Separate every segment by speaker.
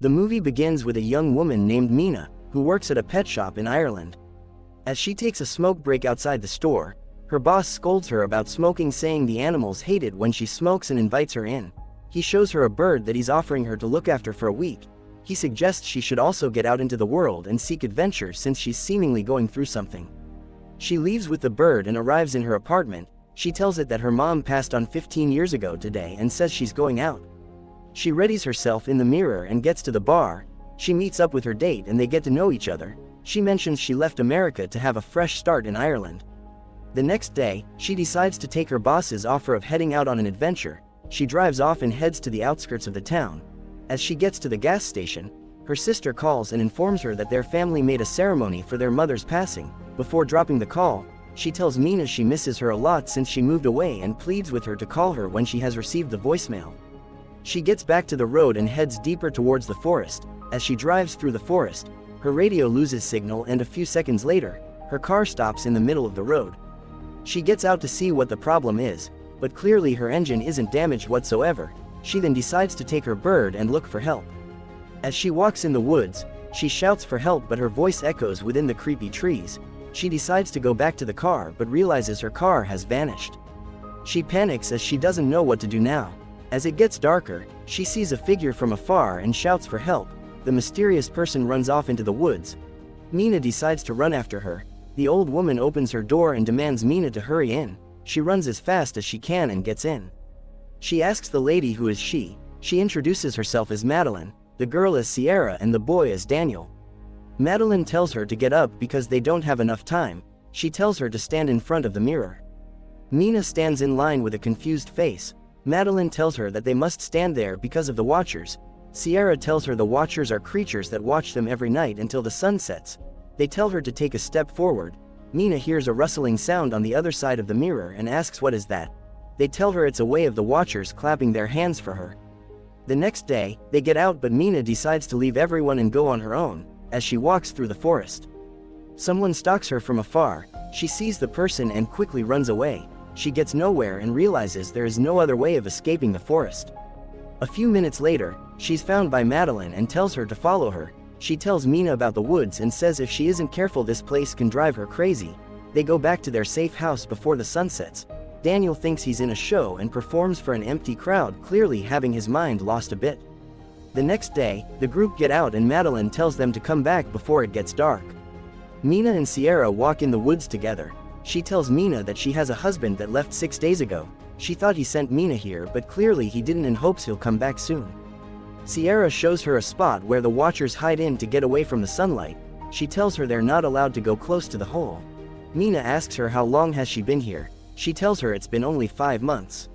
Speaker 1: The movie begins with a young woman named Mina, who works at a pet shop in Ireland. As she takes a smoke break outside the store, her boss scolds her about smoking, saying the animals hate it when she smokes, and invites her in. He shows her a bird that he's offering her to look after for a week. He suggests she should also get out into the world and seek adventure since she's seemingly going through something. She leaves with the bird and arrives in her apartment. She tells it that her mom passed on 15 years ago today and says she's going out. She readies herself in the mirror and gets to the bar. She meets up with her date and they get to know each other. She mentions she left America to have a fresh start in Ireland. The next day, she decides to take her boss's offer of heading out on an adventure. She drives off and heads to the outskirts of the town. As she gets to the gas station, her sister calls and informs her that their family made a ceremony for their mother's passing. Before dropping the call, she tells Mina she misses her a lot since she moved away and pleads with her to call her when she has received the voicemail. She gets back to the road and heads deeper towards the forest. As she drives through the forest, her radio loses signal and a few seconds later, her car stops in the middle of the road. She gets out to see what the problem is, but clearly her engine isn't damaged whatsoever. She then decides to take her bird and look for help. As she walks in the woods, she shouts for help, but her voice echoes within the creepy trees. She decides to go back to the car but realizes her car has vanished. She panics as she doesn't know what to do now. As it gets darker, she sees a figure from afar and shouts for help. The mysterious person runs off into the woods. Mina decides to run after her. The old woman opens her door and demands Mina to hurry in. She runs as fast as she can and gets in. She asks the lady who is she. She introduces herself as Madeline, the girl as Sierra, and the boy as Daniel. Madeline tells her to get up because they don't have enough time. She tells her to stand in front of the mirror. Mina stands in line with a confused face. Madeline tells her that they must stand there because of the Watchers. Sierra tells her the Watchers are creatures that watch them every night until the sun sets. They tell her to take a step forward. Mina hears a rustling sound on the other side of the mirror and asks what is that. They tell her it's a way of the Watchers clapping their hands for her. The next day, they get out, but Mina decides to leave everyone and go on her own. As she walks through the forest, someone stalks her from afar. She sees the person and quickly runs away. She gets nowhere and realizes there is no other way of escaping the forest. A few minutes later, she's found by Madeline and tells her to follow her. She tells Mina about the woods and says if she isn't careful this place can drive her crazy. They go back to their safe house before the sun sets. Daniel thinks he's in a show and performs for an empty crowd, clearly having his mind lost a bit. The next day, the group get out and Madeline tells them to come back before it gets dark. Mina and Sierra walk in the woods together. She tells Mina that she has a husband that left 6 days ago. She thought he sent Mina here, but clearly he didn't and hopes he'll come back soon. Sierra shows her a spot where the Watchers hide in to get away from the sunlight. She tells her they're not allowed to go close to the hole. Mina asks her how long has she been here. She tells her it's been only 5 months.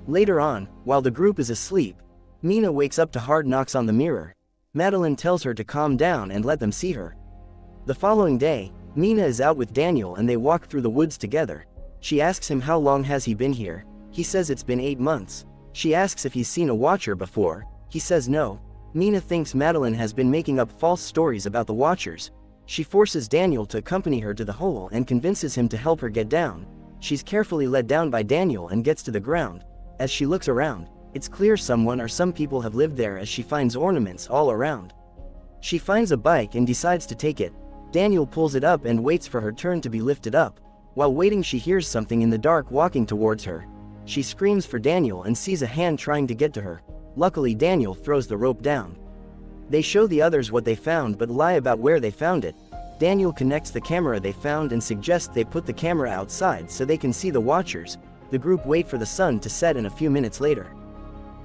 Speaker 1: Later on, while the group is asleep, Mina wakes up to hard knocks on the mirror. Madeline tells her to calm down and let them see her. The following day, Mina is out with Daniel and they walk through the woods together. She asks him how long has he been here. He says it's been 8 months. She asks if he's seen a Watcher before. He says no. Mina thinks Madeline has been making up false stories about the Watchers. She forces Daniel to accompany her to the hole and convinces him to help her get down. She's carefully led down by Daniel and gets to the ground. As she looks around, it's clear someone or some people have lived there as she finds ornaments all around. She finds a bike and decides to take it. Daniel pulls it up and waits for her turn to be lifted up. While waiting, she hears something in the dark walking towards her. She screams for Daniel and sees a hand trying to get to her. Luckily, Daniel throws the rope down. They show the others what they found but lie about where they found it. Daniel connects the camera they found and suggests they put the camera outside so they can see the Watchers. The group wait for the sun to set and a few minutes later,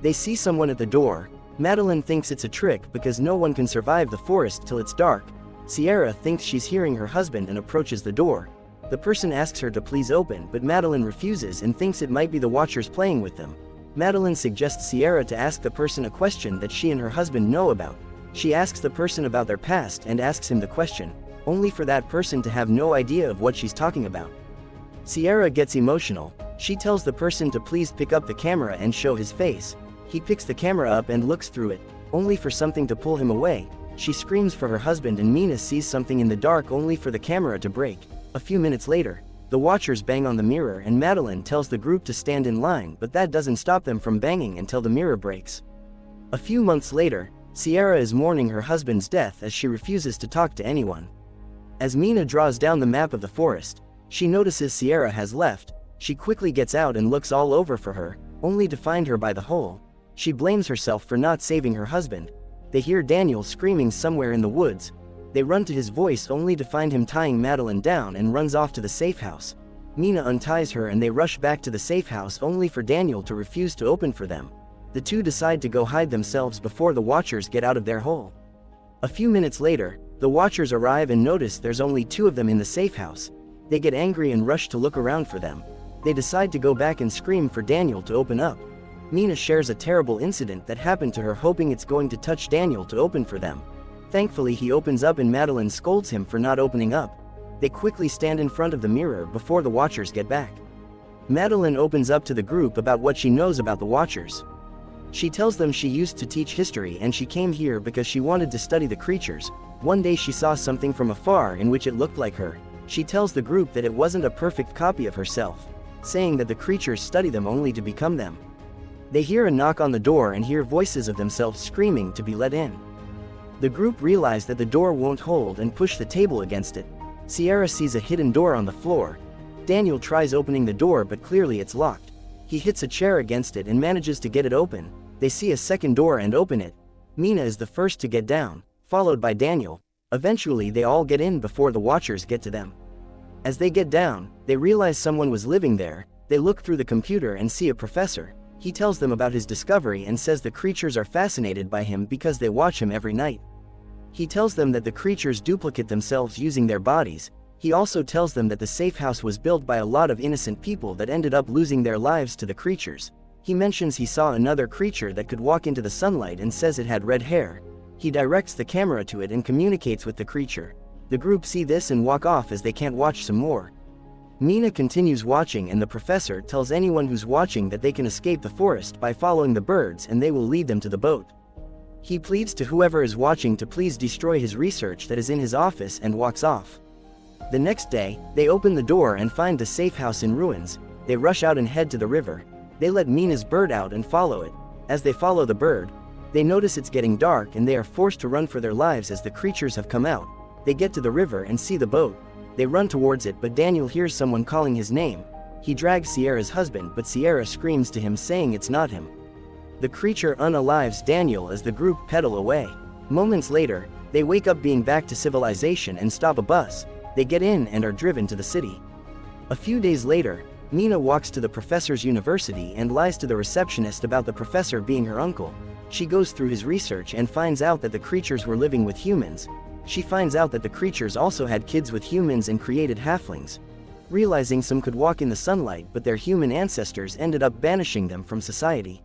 Speaker 1: they see someone at the door. Madeline thinks it's a trick because no one can survive the forest till it's dark. Sierra thinks she's hearing her husband and approaches the door. The person asks her to please open, but Madeline refuses and thinks it might be the Watchers playing with them. Madeline suggests Sierra to ask the person a question that she and her husband know about. She asks the person about their past and asks him the question, only for that person to have no idea of what she's talking about. Sierra gets emotional. She tells the person to please pick up the camera and show his face. He picks the camera up and looks through it, only for something to pull him away. She screams for her husband and Mina sees something in the dark only for the camera to break. A few minutes later, the Watchers bang on the mirror and Madeline tells the group to stand in line, but that doesn't stop them from banging until the mirror breaks. A few months later, Sierra is mourning her husband's death as she refuses to talk to anyone. As Mina draws down the map of the forest, she notices Sierra has left. She quickly gets out and looks all over for her, only to find her by the hole. She blames herself for not saving her husband. They hear Daniel screaming somewhere in the woods. They run to his voice only to find him tying Madeline down and runs off to the safe house. Mina unties her and they rush back to the safe house only for Daniel to refuse to open for them. The two decide to go hide themselves before the Watchers get out of their hole. A few minutes later, the Watchers arrive and notice there's only two of them in the safe house. They get angry and rush to look around for them. They decide to go back and scream for Daniel to open up. Mina shares a terrible incident that happened to her, hoping it's going to touch Daniel to open for them. Thankfully he opens up and Madeline scolds him for not opening up. They quickly stand in front of the mirror before the Watchers get back. Madeline opens up to the group about what she knows about the Watchers. She tells them she used to teach history and she came here because she wanted to study the creatures. One day she saw something from afar in which it looked like her. She tells the group that it wasn't a perfect copy of herself, saying that the creatures study them only to become them. They hear a knock on the door and hear voices of themselves screaming to be let in. The group realize that the door won't hold and push the table against it. Sierra sees a hidden door on the floor. Daniel tries opening the door but clearly it's locked. He hits a chair against it and manages to get it open. They see a second door and open it. Mina is the first to get down, followed by Daniel. Eventually they all get in before the Watchers get to them. As they get down, they realize someone was living there. They look through the computer and see a professor. He tells them about his discovery and says the creatures are fascinated by him because they watch him every night. He tells them that the creatures duplicate themselves using their bodies. He also tells them that the safe house was built by a lot of innocent people that ended up losing their lives to the creatures. He mentions he saw another creature that could walk into the sunlight and says it had red hair. He directs the camera to it and communicates with the creature. The group see this and walk off as they can't watch some more. Mina continues watching and the professor tells anyone who's watching that they can escape the forest by following the birds and they will lead them to the boat. He pleads to whoever is watching to please destroy his research that is in his office and walks off. The next day, they open the door and find the safe house in ruins. They rush out and head to the river. They let Mina's bird out and follow it. As they follow the bird, they notice it's getting dark and they are forced to run for their lives as the creatures have come out. They get to the river and see the boat. They run towards it but Daniel hears someone calling his name. He drags Sierra's husband but Sierra screams to him saying it's not him. The creature unalives Daniel as the group pedal away. Moments later, they wake up being back to civilization and stop a bus. They get in and are driven to the city. A few days later, Mina walks to the professor's university and lies to the receptionist about the professor being her uncle. She goes through his research and finds out that the creatures were living with humans. She finds out that the creatures also had kids with humans and created halflings. Realizing some could walk in the sunlight but their human ancestors ended up banishing them from society.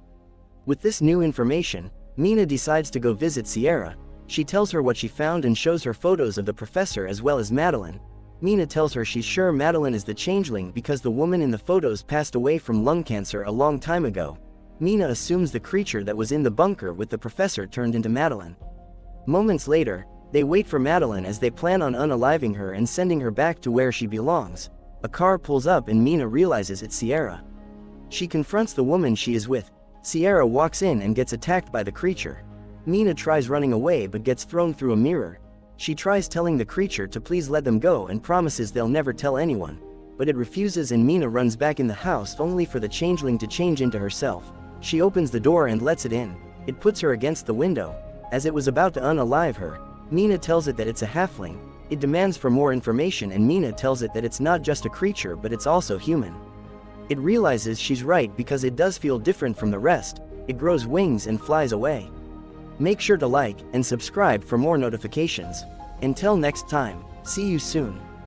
Speaker 1: With this new information, Mina decides to go visit Sierra. She tells her what she found and shows her photos of the professor as well as Madeline. Mina tells her she's sure Madeline is the changeling because the woman in the photos passed away from lung cancer a long time ago. Mina assumes the creature that was in the bunker with the professor turned into Madeline. Moments later, they wait for Madeline as they plan on unaliving her and sending her back to where she belongs. A car pulls up and Mina realizes it's Sierra. She confronts the woman she is with. Sierra walks in and gets attacked by the creature. Mina tries running away but gets thrown through a mirror. She tries telling the creature to please let them go and promises they'll never tell anyone. But it refuses and Mina runs back in the house only for the changeling to change into herself. She opens the door and lets it in. It puts her against the window. As it was about to unalive her, Mina tells it that it's a halfling. It demands for more information and Mina tells it that it's not just a creature but it's also human. It realizes she's right because it does feel different from the rest. It grows wings and flies away. Make sure to like and subscribe for more notifications. Until next time, see you soon.